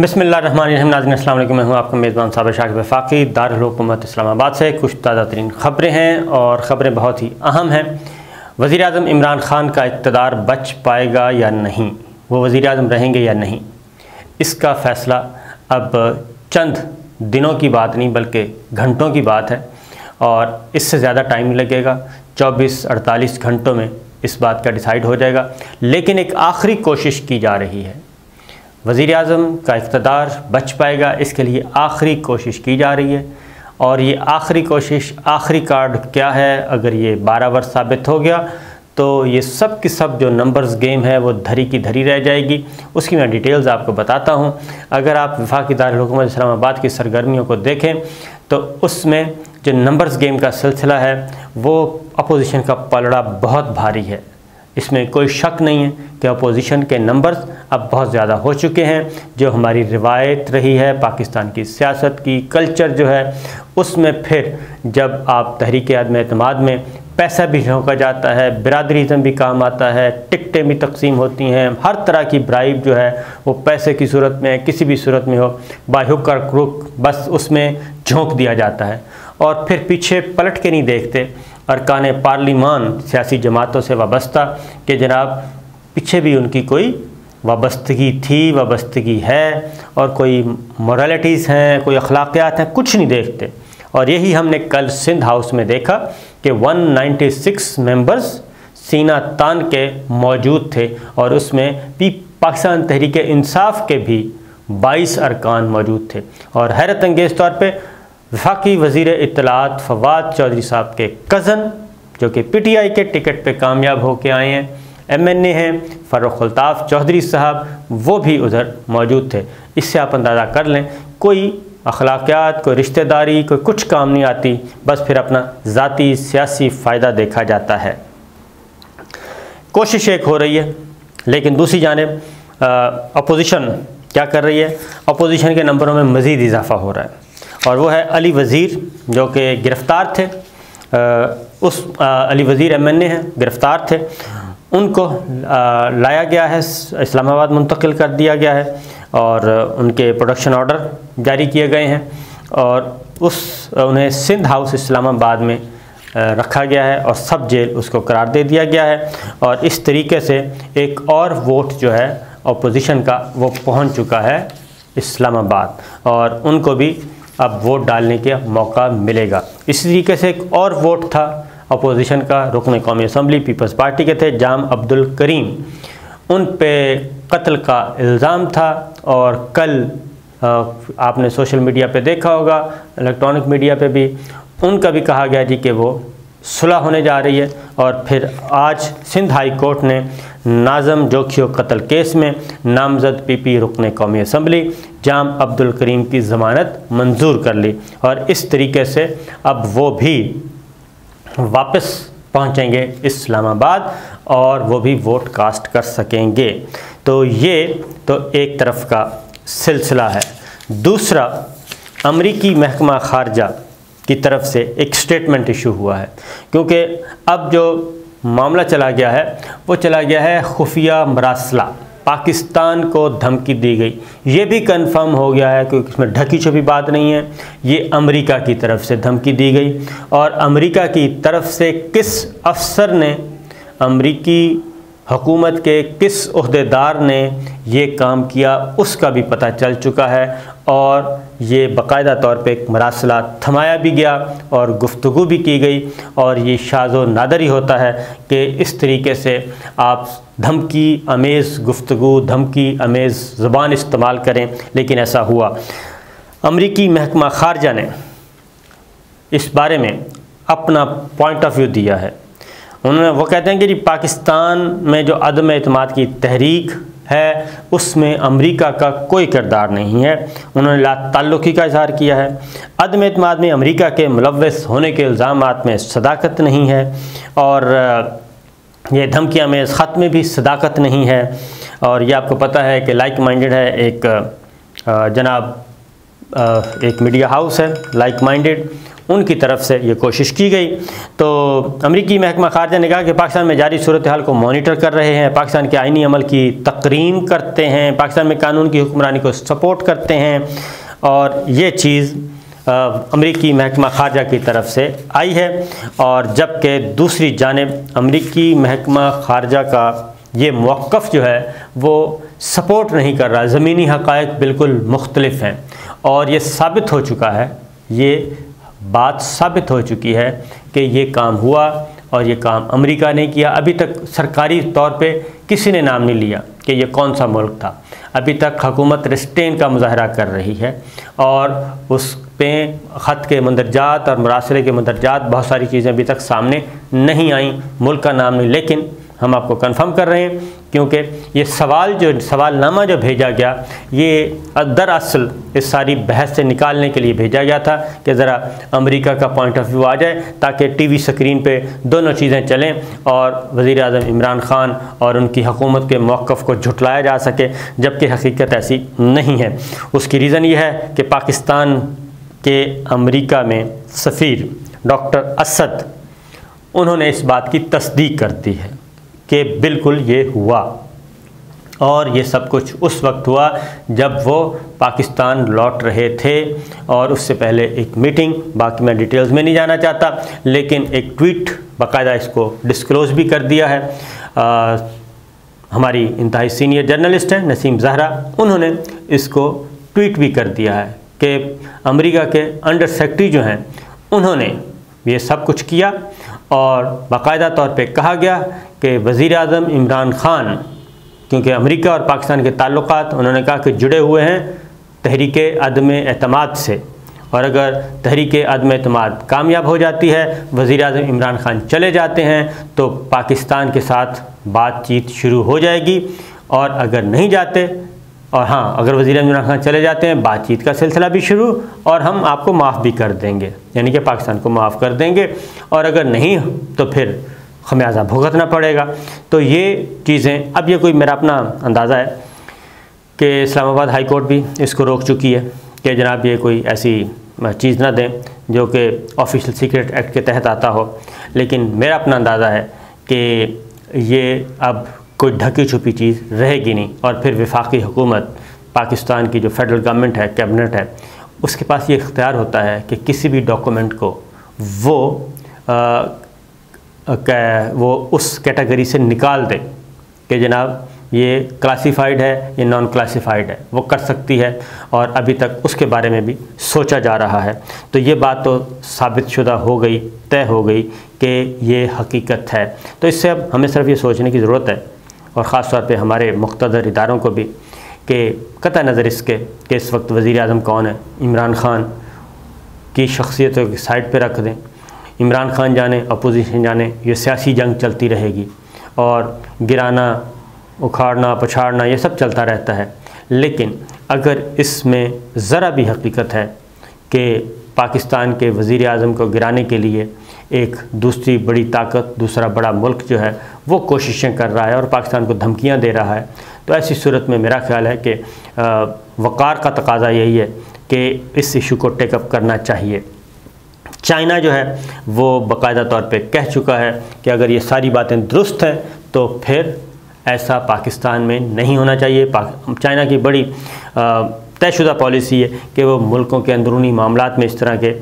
बिस्मिल्लाहिर्रहमानिर्रहीम। नाज़रीन अस्सलाम वालेकुम। मैं हूँ आपका मेज़बान साबिर शाकिब वफाकी दारुल हुकूमत इस्लामाबाद से। कुछ ताज़ा तरीन ख़बरें हैं और ख़बरें बहुत ही अहम हैं। वज़ीर आज़म इमरान ख़ान का इक़्तिदार बच पाएगा या नहीं, वो वज़ीर आज़म रहेंगे या नहीं, इसका फ़ैसला अब चंद दिनों की बात नहीं बल्कि घंटों की बात है और इससे ज़्यादा टाइम नहीं लगेगा। 24-48 घंटों में इस बात का डिसाइड हो जाएगा। लेकिन एक आखिरी कोशिश की जा रही है, वज़ीर आज़म का इक़्तिदार बच पाएगा, इसके लिए आखिरी कोशिश की जा रही है। और ये आखिरी कोशिश, आखिरी कार्ड क्या है, अगर ये 12 वर्ष साबित हो गया तो ये सब की सब जो नंबर्स गेम है वो धरी की धरी रह जाएगी। उसकी मैं डिटेल्स आपको बताता हूँ। अगर आप वफाकी दारुल हुकूमत इस्लामाबाद की सरगर्मियों को देखें तो उसमें जो नंबर्स गेम का सिलसिला है वो अपोजिशन का पलड़ा बहुत भारी है। इसमें कोई शक नहीं है कि अपोजिशन के नंबर्स अब बहुत ज़्यादा हो चुके हैं। जो हमारी रिवायत रही है पाकिस्तान की सियासत की, कल्चर जो है उसमें, फिर जब आप तहरीक अदम एतमाद में पैसा भी झोंका जाता है, बिरादरीज़म भी काम आता है, टिकटें भी तकसीम होती हैं, हर तरह की ब्राइब जो है वो पैसे की सूरत में, किसी भी सूरत में हो, बाय हुक और क्रुक बस उसमें झोंक दिया जाता है और फिर पीछे पलट के नहीं देखते अरकान पार्लिमान सियासी जमातों से वाबस्ता कि जनाब पीछे भी उनकी कोई वाबस्तगी थी, वाबस्तगी है और कोई मोरालिटीज़ हैं, कोई अखलाकियात हैं, कुछ नहीं देखते। और यही हमने कल सिंध हाउस में देखा कि 196 मेंबर्स सीना तान के मौजूद थे और उसमें भी पाकिस्तान तहरीक इंसाफ के भी 22 अरकान मौजूद थे। और हैरत अंगेज़ तौर पे वफाकी वज़ीर इत्तलात फवाद चौधरी साहब के कज़न जो कि PTI के टिकट पे कामयाब होके आए हैं, MNA हैं फ़ारूक अल्ताफ़ चौधरी साहब, वो भी उधर मौजूद थे। इससे आप अंदाज़ा कर लें कोई अखलाकियात, कोई रिश्तेदारी, कोई कुछ काम नहीं आती, बस फिर अपना ज़ाती सियासी फ़ायदा देखा जाता है। कोशिश एक हो रही है लेकिन दूसरी जानिब अपोजिशन क्या कर रही है, अपोजिशन के नंबरों में मज़ीद इजाफ़ा हो रहा है और वो है अली वज़ीर जो कि गिरफ़्तार थे। उस अली वज़ीर MNA हैं, गिरफ़्तार थे, उनको लाया गया है, इस्लामाबाद मुंतकिल कर दिया गया है और उनके प्रोडक्शन ऑर्डर जारी किए गए हैं और उन्हें सिंध हाउस इस्लामाबाद में रखा गया है और सब जेल उसको करार दे दिया गया है। और इस तरीके से एक और वोट जो है अपोजिशन का वो पहुंच चुका है इस्लामाबाद और उनको भी अब वोट डालने का मौका मिलेगा। इसी तरीके से एक और वोट था अपोजिशन का, रुकन कौमी असम्बली पीपल्स पार्टी के थे जाम अब्दुल करीम, उन पे कत्ल का इल्ज़ाम था और कल आपने सोशल मीडिया पे देखा होगा, इलेक्ट्रॉनिक मीडिया पे भी उनका भी कहा गया जी कि वो सुलह होने जा रही है। और फिर आज सिंध हाई कोर्ट ने नाज़म जोखियो कत्ल केस में नामज़द PP रुकन कौमी असम्बली जाम अब्दुल करीम की ज़मानत मंजूर कर ली और इस तरीके से अब वो भी वापस पहुंचेंगे इस्लामाबाद और वो भी वोट कास्ट कर सकेंगे। तो ये तो एक तरफ का सिलसिला है। दूसरा, अमरीकी महकमा ख़ारजा की तरफ से एक स्टेटमेंट इशू हुआ है क्योंकि अब जो मामला चला गया है वो चला गया है खुफिया मरासला, पाकिस्तान को धमकी दी गई। ये भी कंफर्म हो गया है क्योंकि इसमें ढकी छुपी बात नहीं है, ये अमेरिका की तरफ से धमकी दी गई और अमेरिका की तरफ से किस अफसर ने, अमेरिकी हुकूमत के किस ओहदेदार ने ये काम किया उसका भी पता चल चुका है और ये बाकायदा तौर पे एक मरासला थमाया भी गया और गुफ्तगू भी की गई। और ये शाज़ो नादर ही होता है कि इस तरीके से आप धमकी अमेज़ गुफ्तगू, धमकी अमेज़ ज़ुबान इस्तेमाल करें, लेकिन ऐसा हुआ। अमरीकी महकमा ख़ारजा ने इस बारे में अपना पॉइंट ऑफ व्यू दिया है। वो कहते हैं कि जी पाकिस्तान में जो अदम एतमाद की तहरीक है उसमें अमेरिका का कोई किरदार नहीं है। उन्होंने लाताल्लुकी का इजहार किया है। अदम एतमाद में अमेरिका के मुलव्वस होने के इल्ज़ामात में सदाकत नहीं है और ये धमकियाँ में ख़त में भी सदाकत नहीं है। और ये आपको पता है कि लाइक माइंडेड है एक जनाब एक मीडिया हाउस है लाइक माइंडेड, उनकी तरफ से ये कोशिश की गई। तो अमरीकी महकमा खारजा ने कहा कि पाकिस्तान में जारी सूरत हाल को मॉनिटर कर रहे हैं, पाकिस्तान के आईनी अमल की तकरीम करते हैं, पाकिस्तान में कानून की हुक्मरानी को सपोर्ट करते हैं। और ये चीज़ अमरीकी महकमा खारजा की तरफ से आई है। और जबकि दूसरी जानिब अमरीकी महकमा खारजा का ये मौक़िफ़ जो है वो सपोर्ट नहीं कर रहा, ज़मीनी हक़ाइक़ बिल्कुल मुख्तलिफ़ हैं। और ये साबित हो चुका है, ये बात साबित हो चुकी है कि ये काम हुआ और ये काम अमेरिका ने किया। अभी तक सरकारी तौर पे किसी ने नाम नहीं लिया कि ये कौन सा मुल्क था। अभी तक हुकूमत रिस्ट्रेन का मुजाहरा कर रही है और उस पे ख़त के मंदरजात और मुरासले के मंदरजात, बहुत सारी चीज़ें अभी तक सामने नहीं आई, मुल्क का नाम नहीं। लेकिन हम आपको कंफर्म कर रहे हैं क्योंकि ये सवालनामा जो भेजा गया ये दरअसल इस सारी बहस से निकालने के लिए भेजा गया था कि ज़रा अमेरिका का पॉइंट ऑफ व्यू आ जाए, ताकि टीवी स्क्रीन पे दोनों चीज़ें चलें और वज़ीर आज़म इमरान ख़ान और उनकी हुकूमत के मौक़िफ़ को झुटलाया जा सके, जबकि हकीकत ऐसी नहीं है। उसकी रीज़न ये है कि पाकिस्तान के अमेरिका में सफ़ीर डॉक्टर असद, उन्होंने इस बात की तस्दीक कर दी है कि बिल्कुल ये हुआ। और ये सब कुछ उस वक्त हुआ जब वो पाकिस्तान लौट रहे थे और उससे पहले एक मीटिंग, बाकी मैं डिटेल्स में नहीं जाना चाहता, लेकिन एक ट्वीट बाकायदा इसको डिस्क्लोज़ भी कर दिया है। हमारी इंतहाई सीनियर जर्नलिस्ट हैं नसीम ज़हरा, उन्होंने इसको ट्वीट भी कर दिया है कि अमेरिका के अंडर सेक्रेटरी जो हैं उन्होंने ये सब कुछ किया। और बाकायदा तौर पे कहा गया कि वज़ीर आज़म इमरान ख़ान, क्योंकि अमेरिका और पाकिस्तान के ताल्लुकात उन्होंने कहा कि जुड़े हुए हैं तहरीक अदम एतमाद से, और अगर तहरीक अदम एतमाद कामयाब हो जाती है, वज़ीर आज़म इमरान ख़ान चले जाते हैं, तो पाकिस्तान के साथ बातचीत शुरू हो जाएगी। और अगर नहीं जाते, और हाँ, अगर वज़ीर आज़म इमरान ख़ान चले जाते हैं, बातचीत का सिलसिला भी शुरू, और हम आपको माफ़ भी कर देंगे, यानी कि पाकिस्तान को माफ़ कर देंगे। और अगर नहीं तो फिर खमियाजा भुगतना पड़ेगा। तो ये चीज़ें, अब ये कोई मेरा अपना अंदाज़ा है कि इस्लामाबाद हाई कोर्ट भी इसको रोक चुकी है कि जनाब ये कोई ऐसी चीज़ ना दें जो कि ऑफिशियल सीक्रेट एक्ट के तहत आता हो। लेकिन मेरा अपना अंदाज़ा है कि ये अब कोई ढकी छुपी चीज़ रहेगी नहीं, और फिर वफाकी हुकूमत पाकिस्तान की जो फेडरल गवर्नमेंट है, कैबिनेट है, उसके पास ये इख्तियार होता है कि किसी भी डॉक्यूमेंट को वो उस कैटेगरी से निकाल दे कि जनाब ये क्लासिफाइड है, ये नॉन क्लासिफाइड है, वो कर सकती है। और अभी तक उसके बारे में भी सोचा जा रहा है। तो ये बात तो साबित शुदा हो गई, तय हो गई कि ये हकीकत है। तो इससे अब हमें सिर्फ ये सोचने की ज़रूरत है, और ख़ास तौर पे हमारे मुक़्तदर इदारों को भी, कि क़तई नज़र इसके कि इस वक्त वज़ीर आज़म कौन है, इमरान ख़ान की शख्सियतों की साइड पे रख दें। इमरान ख़ान जाने, अपोजिशन जाने, ये सियासी जंग चलती रहेगी और गिराना, उखाड़ना, पछाड़ना, ये सब चलता रहता है। लेकिन अगर इसमें ज़रा भी हकीकत है कि पाकिस्तान के वज़ीर आज़म को गिराने के लिए एक दूसरी बड़ी ताकत, दूसरा बड़ा मुल्क जो है वो कोशिशें कर रहा है और पाकिस्तान को धमकियां दे रहा है, तो ऐसी सूरत में मेरा ख़्याल है कि वक़ार का तकाज़ा यही है कि इस इशू को टेकअप करना चाहिए। चाइना जो है वो बाकायदा तौर पे कह चुका है कि अगर ये सारी बातें दुरुस्त हैं तो फिर ऐसा पाकिस्तान में नहीं होना चाहिए। चाइना की बड़ी तयशुदा पॉलिसी है कि वो मुल्कों के अंदरूनी मामलात में इस तरह के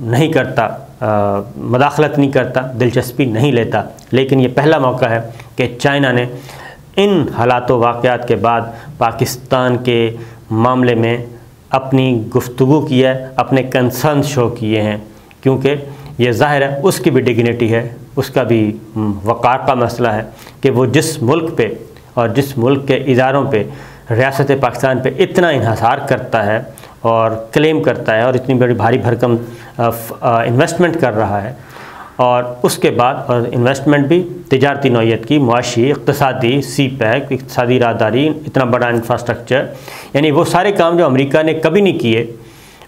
नहीं करता, मदाखलत नहीं करता, दिलचस्पी नहीं लेता। लेकिन ये पहला मौका है कि चाइना ने इन हालात वाक़यात के बाद पाकिस्तान के मामले में अपनी गुफ्तगू की है, अपने कंसर्न शो किए हैं, क्योंकि ये ज़ाहिर है उसकी भी डिग्निटी है, उसका भी वक़ार का मसला है कि वो जिस मुल्क पे और जिस मुल्क के इदारों पे, रियासत पाकिस्तान पे इतना इन्हिसार करता है और क्लेम करता है और इतनी बड़ी भारी भरकम इन्वेस्टमेंट कर रहा है, और उसके बाद और इन्वेस्टमेंट भी तिजारती नौइयत की, मुआशी, इक़्तिसादी, CPEC, इक़्तिसादी राहदारी, इतना बड़ा इंफ्रास्ट्रक्चर, यानी वो सारे काम जो अमेरिका ने कभी नहीं किए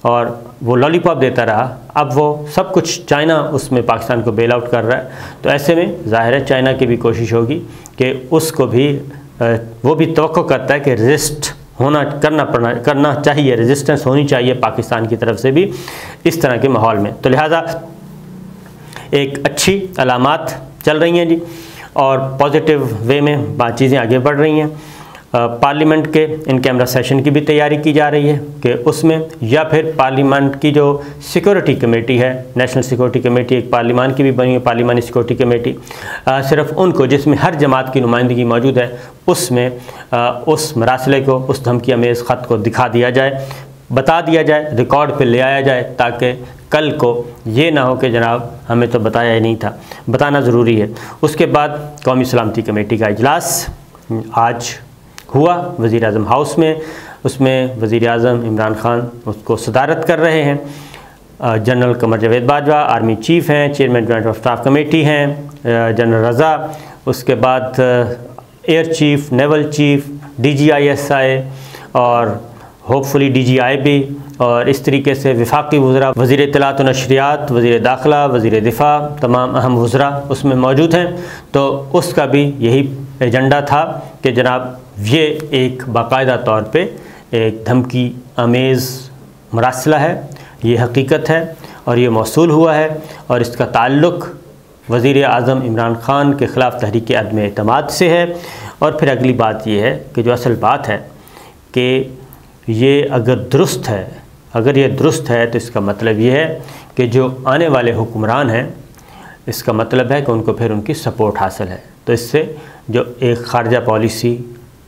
और वो लॉलीपॉप देता रहा, अब वो सब कुछ चाइना उसमें पाकिस्तान को बेल आउट कर रहा है। तो ऐसे में ज़ाहिर है चाइना की भी कोशिश होगी कि उसको भी वो भी तवक्को करता है कि रेजिस्ट करना चाहिए, रेजिस्टेंस होनी चाहिए पाकिस्तान की तरफ से भी इस तरह के माहौल में। तो लिहाजा एक अच्छी अलामात चल रही हैं जी, और पॉजिटिव वे में चीज़ें आगे बढ़ रही हैं। पार्लियामेंट के इन कैमरा सेशन की भी तैयारी की जा रही है कि उसमें, या फिर पार्लियामेंट की जो सिक्योरिटी कमेटी है, नेशनल सिक्योरिटी कमेटी एक पार्लियामान की भी बनी है, पार्लियामानी सिक्योरिटी कमेटी, सिर्फ उनको, जिसमें हर जमात की नुमाइंदगी मौजूद है, उसमें उस मरासले को, उस धमकी अमेज़ ख़त को दिखा दिया जाए, बता दिया जाए, रिकॉर्ड पे ले आया जाए, ताकि कल को ये ना हो कि जनाब हमें तो बताया ही नहीं था। बताना ज़रूरी है। उसके बाद कौमी सलामती कमेटी का इजलास आज हुआ वज़ीर आज़म हाउस में, उसमें वज़ीर आज़म इमरान ख़ान उसको सदारत कर रहे हैं। General Qamar Javed Bajwa army chief हैं, chairman joint of staff committee हैं जनरल रज़ा, उसके बाद air chief, naval chief, DGI-SI और होपफुली DGI भी, और इस तरीके से वफाकी वज़रा, वज़ीर इत्तलात व नशरियात, वज़ीर दाखिला, वज़ीर दिफ़ा, तमाम अहम वज़रा उसमें मौजूद हैं। तो उसका भी यही एजेंडा था कि जनाब ये एक बाकायदा तौर पे एक धमकी अमेज़ मरासला है, ये हकीकत है और ये मौसूल हुआ है, और इसका ताल्लुक़ वज़ीर आज़म इमरान ख़ान के ख़िलाफ़ तहरीक अदम एतमाद से है। और फिर अगली बात ये है कि जो असल बात है कि ये अगर दुरुस्त है, अगर ये दुरुस्त है तो इसका मतलब ये है कि जो आने वाले हुक्मरान हैं, इसका मतलब है कि उनको फिर उनकी सपोर्ट हासिल है। तो इससे जो एक ख़ारजा पॉलिसी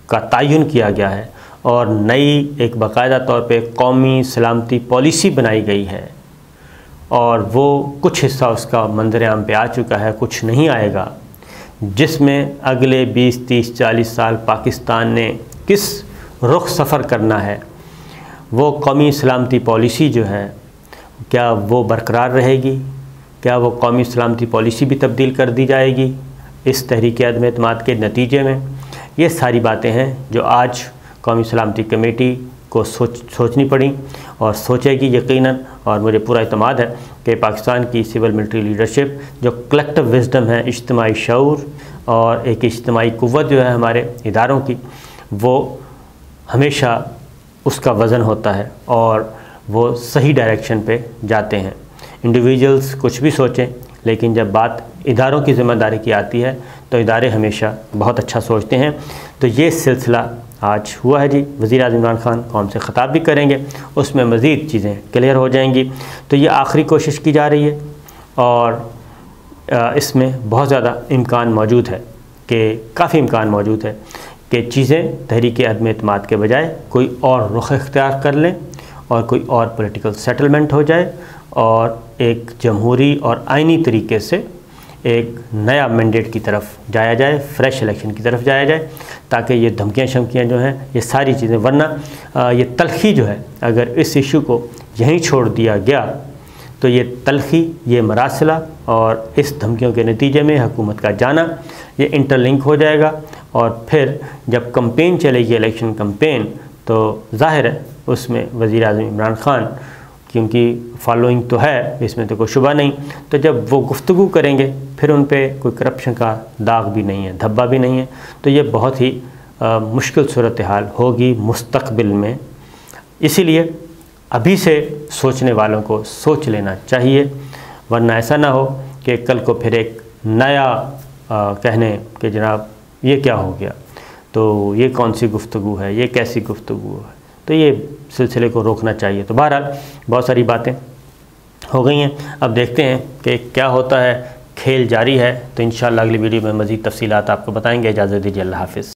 का तयन किया गया है और नई एक बाकायदा तौर पे कौमी सलामती पॉलिसी बनाई गई है, और वो कुछ हिस्सा उसका मंजर आम पे आ चुका है, कुछ नहीं आएगा, जिसमें अगले 20, 30, 40 साल पाकिस्तान ने किस रुख सफ़र करना है, वो कौमी सलामती पॉलिसी जो है क्या वो बरकरार रहेगी, क्या वो कौमी सलामती पॉलिसी भी तब्दील कर दी जाएगी इस तहरीक अदम एतमाद के नतीजे में। ये सारी बातें हैं जो आज कौमी सलामती कमेटी को सोचनी पड़ी और सोचेगी यकीनन, और मुझे पूरा इत्मीनान है कि पाकिस्तान की सिविल मिलिट्री लीडरशिप जो कलेक्टिव विज़डम है, इज्तिमाई शऊर और एक इज्तिमाई क़ुव्वत जो है हमारे इदारों की, वो हमेशा उसका वज़न होता है और वो सही डायरेक्शन पे जाते हैं। इंडिविजुअल्स कुछ भी सोचें, लेकिन जब बात इदारों की ज़िम्मेदारी की आती है तो इदारे हमेशा बहुत अच्छा सोचते हैं। तो ये सिलसिला आज हुआ है जी। वज़ीर आज़म इमरान ख़ान कौम से ख़िताब भी करेंगे, उसमें मज़ीद चीज़ें क्लियर हो जाएंगी। तो ये आखिरी कोशिश की जा रही है और इसमें बहुत ज़्यादा इम्कान मौजूद है कि काफ़ी इम्कान मौजूद है कि चीज़ें तहरीक अदम एतमाद के बजाय कोई और रुख इख्तियार कर लें और कोई और पॉलिटिकल सेटलमेंट हो जाए और एक जमहूरी और आइनी तरीके से एक नया मैंडेट की तरफ जाया जाए, फ्रेश इलेक्शन की तरफ जाया जाए, ताकि ये धमकियाँ शमकियाँ जो हैं, ये सारी चीज़ें, वरना ये तलखी जो है, अगर इस इशू को यहीं छोड़ दिया गया तो ये तलखी, ये मरासला और इस धमकियों के नतीजे में हुकूमत का जाना, ये इंटरलिंक हो जाएगा। और फिर जब कैंपेन चलेगी, इलेक्शन कैंपेन, तो ज़ाहिर है उसमें वज़ीर आज़म इमरान ख़ान, क्योंकि फॉलोइंग तो है, इसमें तो कोई शुबा नहीं, तो जब वो गुफ्तगू करेंगे फिर उन पे कोई करप्शन का दाग भी नहीं है, धब्बा भी नहीं है। तो ये बहुत ही मुश्किल सूरत हाल होगी मुस्तक़बिल में। इसीलिए अभी से सोचने वालों को सोच लेना चाहिए, वरना ऐसा ना हो कि कल को फिर एक नया कहने कि जनाब ये क्या हो गया, तो ये कौन सी गुफ्तगू है, ये कैसी गुफ्तगू है। तो ये सिलसिले को रोकना चाहिए। तो बहरहाल बहुत सारी बातें हो गई हैं, अब देखते हैं कि क्या होता है। खेल जारी है, तो इंशाअल्लाह अगली वीडियो में मज़ीद तफ़सीलात आपको बताएंगे। इजाज़त दीजिए, अल्लाह हाफ़िज़।